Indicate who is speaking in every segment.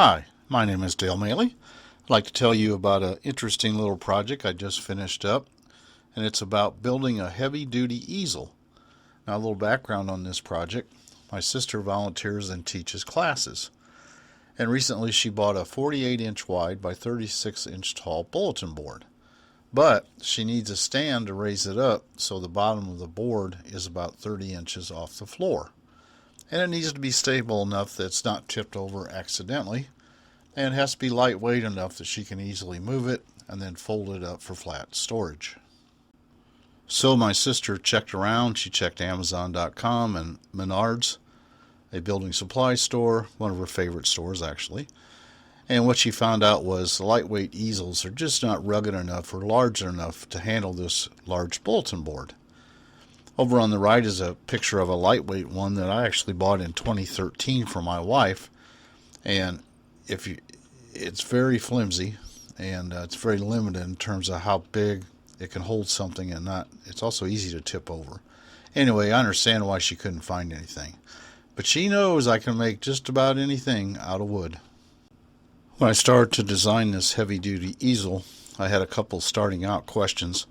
Speaker 1: Hi, my name is Dale Maley. I'd like to tell you about an interesting little project I just finished up, and it's about building a heavy-duty easel. Now, a little background on this project. My sister volunteers and teaches classes, and recently she bought a 48-inch wide by 36-inch tall bulletin board. But she needs a stand to raise it up so the bottom of the board is about 30 inches off the floor. And it needs to be stable enough that it's not tipped over accidentally, and it has to be lightweight enough that she can easily move it and then fold it up for flat storage. So my sister checked around. She checked Amazon.com and Menards, a building supply store, one of her favorite stores actually. And what she found out was the lightweight easels are just not rugged enough or large enough to handle this large bulletin board. Over on the right is a picture of a lightweight one that I actually bought in 2013 for my wife. And it's very flimsy, and it's very limited in terms of how big it can hold something, and it's also easy to tip over. Anyway, I understand why she couldn't find anything. But she knows I can make just about anything out of wood. When I started to design this heavy-duty easel, I had a couple starting out questions.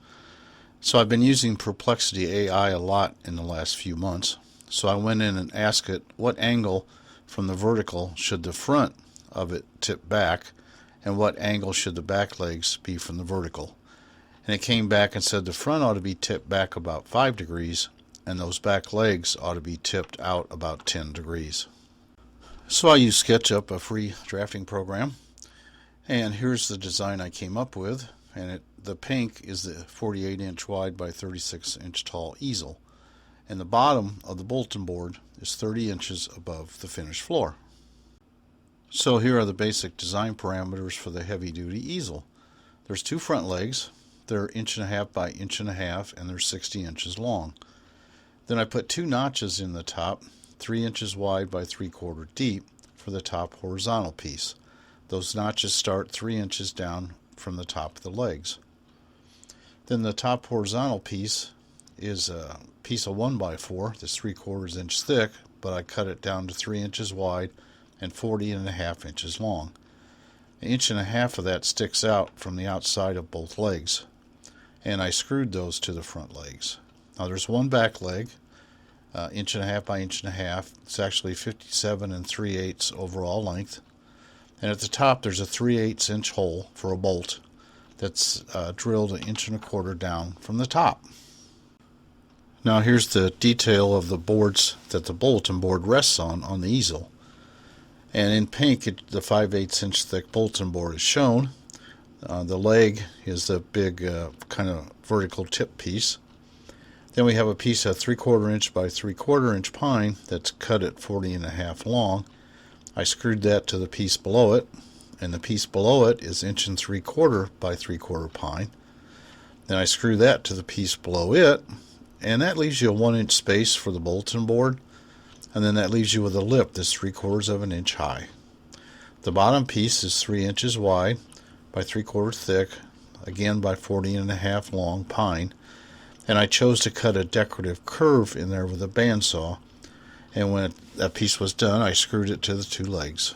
Speaker 1: So I've been using Perplexity AI a lot in the last few months. So I went in and asked it what angle from the vertical should the front of it tip back, and what angle should the back legs be from the vertical. And it came back and said the front ought to be tipped back about 5 degrees, and those back legs ought to be tipped out about 10 degrees. So I used SketchUp, a free drafting program, and here's the design I came up with. And the pink is the 48-inch wide by 36-inch tall easel, and the bottom of the bulletin board is 30 inches above the finished floor. So here are the basic design parameters for the heavy-duty easel. There's 2 front legs. They're 1.5 by 1.5 and they're 60 inches long. Then I put 2 notches in the top, 3 inches wide by 3/4 deep for the top horizontal piece. Those notches start 3 inches down from the top of the legs. Then the top horizontal piece is a piece of 1x4 that's 3/4 inch thick, but I cut it down to 3 inches wide and 40.5 inches long. 1.5 inches of that sticks out from the outside of both legs, and I screwed those to the front legs. Now there's one back leg, 1.5 inches by 1.5 inches. It's actually 57 3/8 overall length. And at the top there's a 3/8 inch hole for a bolt that's drilled 1.25 inches down from the top. Now here's the detail of the boards that the bulletin board rests on the easel. And in pink, the 5/8 inch thick bulletin board is shown. The leg is the big kind of vertical tip piece. Then we have a piece of 3/4 inch by 3/4 inch pine that's cut at 40.5 long. I screwed that to the piece below it, and the piece below it is 1 3/4 inch by 3/4 pine. Then I screw that to the piece below it, and that leaves you a 1 inch space for the bulletin board, and then that leaves you with a lip that's 3/4 inch high. The bottom piece is 3 inches wide by 3/4 thick, again by 40.5 long pine, and I chose to cut a decorative curve in there with a bandsaw. And when that piece was done, I screwed it to the 2 legs.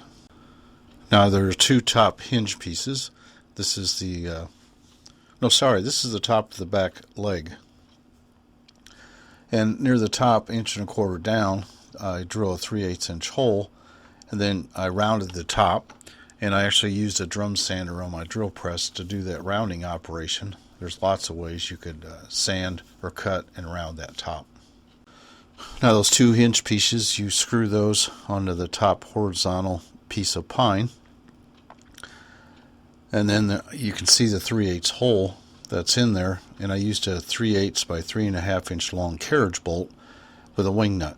Speaker 1: Now there are 2 top hinge pieces. This is the this is the top of the back leg. And near the top, 1.25 inches down, I drill a 3/8 inch hole, and then I rounded the top, and I actually used a drum sander on my drill press to do that rounding operation. There's lots of ways you could sand or cut and round that top. Now those 2 hinge pieces, you screw those onto the top horizontal piece of pine, and then you can see the 3/8 hole that's in there, and I used a 3/8 by 3.5 inch long carriage bolt with a wing nut.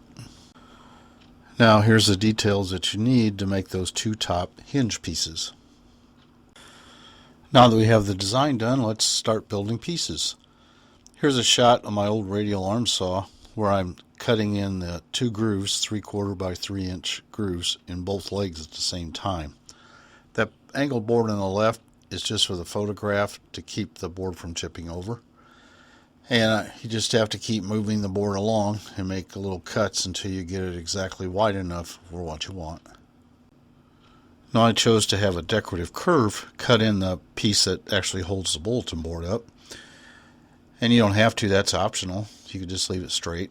Speaker 1: Now here's the details that you need to make those 2 top hinge pieces. Now that we have the design done, let's start building pieces. Here's a shot of my old radial arm saw where I'm cutting in the 2 grooves, 3/4 by 3 inch grooves in both legs at the same time. That angled board on the left is just for the photograph to keep the board from tipping over. And you just have to keep moving the board along and make little cuts until you get it exactly wide enough for what you want. Now I chose to have a decorative curve cut in the piece that actually holds the bulletin board up. And you don't have to, that's optional. You could just leave it straight.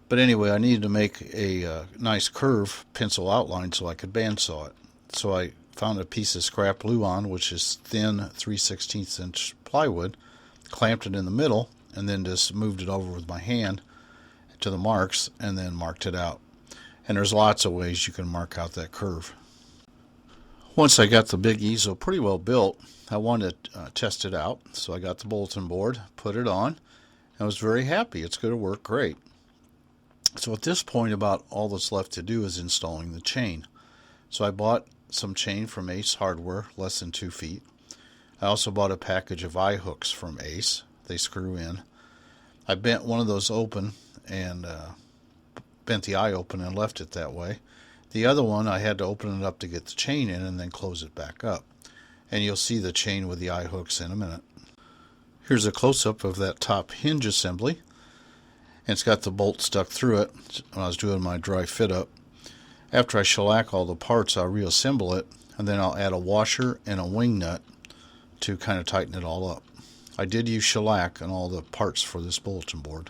Speaker 1: But anyway, I needed to make a nice curve pencil outline so I could bandsaw it. So I found a piece of scrap Luan, which is thin 3/16 inch plywood, clamped it in the middle, and then just moved it over with my hand to the marks and then marked it out. And there's lots of ways you can mark out that curve. Once I got the big easel pretty well built, I wanted to test it out. So I got the bulletin board, put it on, and I was very happy. It's going to work great. So at this point, about all that's left to do is installing the chain. So I bought some chain from Ace Hardware, less than 2 feet. I also bought a package of eye hooks from Ace. They screw in. I bent one of those open and bent the eye open and left it that way. The other one, I had to open it up to get the chain in and then close it back up. And you'll see the chain with the eye hooks in a minute. Here's a close-up of that top hinge assembly. And it's got the bolt stuck through it when I was doing my dry fit up. After I shellac all the parts, I'll reassemble it, and then I'll add a washer and a wing nut to kind of tighten it all up. I did use shellac on all the parts for this bulletin board.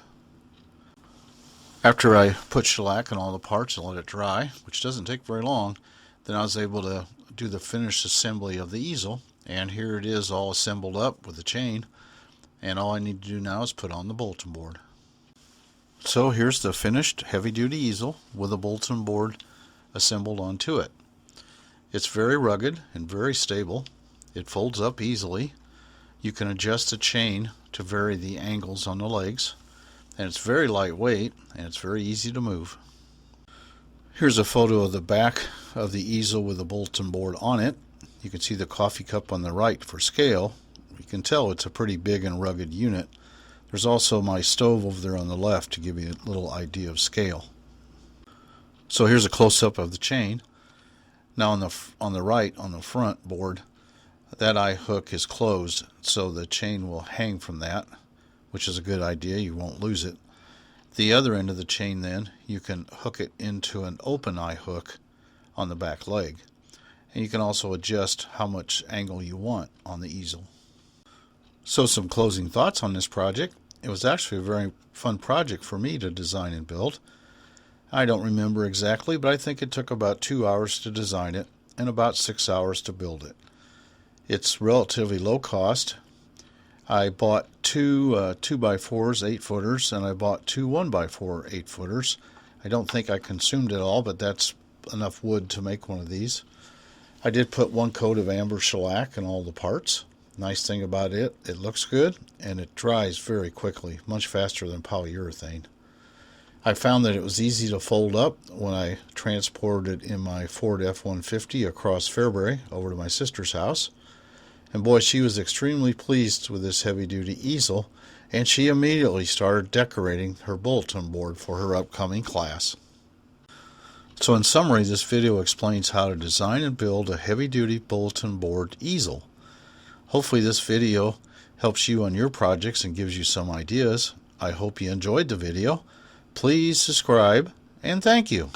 Speaker 1: After I put shellac on all the parts and let it dry, which doesn't take very long, then I was able to do the finished assembly of the easel, and here it is all assembled up with the chain, and all I need to do now is put on the bulletin board. So here's the finished heavy-duty easel with a bulletin board assembled onto it. It's very rugged and very stable. It folds up easily. You can adjust the chain to vary the angles on the legs, and it's very lightweight and it's very easy to move. Here's a photo of the back of the easel with the bulletin board on it. You can see the coffee cup on the right for scale. You can tell it's a pretty big and rugged unit. There's also my stove over there on the left to give you a little idea of scale. So here's a close-up of the chain. Now on the right, on the front board, that eye hook is closed, so the chain will hang from that, which is a good idea. You won't lose it. The other end of the chain then, you can hook it into an open eye hook on the back leg. And you can also adjust how much angle you want on the easel. So some closing thoughts on this project. It was actually a very fun project for me to design and build. I don't remember exactly, but I think it took about 2 hours to design it and about 6 hours to build it. It's relatively low cost. I bought two 2x4s 8-footers, and I bought two 1x4 8-footers. I don't think I consumed it all, but that's enough wood to make one of these. I did put one coat of amber shellac in all the parts. Nice thing about it, it looks good and it dries very quickly, much faster than polyurethane. I found that it was easy to fold up when I transported it in my Ford F-150 across Fairbury over to my sister's house. And boy, she was extremely pleased with this heavy-duty easel, and she immediately started decorating her bulletin board for her upcoming class. So in summary, this video explains how to design and build a heavy-duty bulletin board easel. Hopefully this video helps you on your projects and gives you some ideas. I hope you enjoyed the video. Please subscribe, and thank you.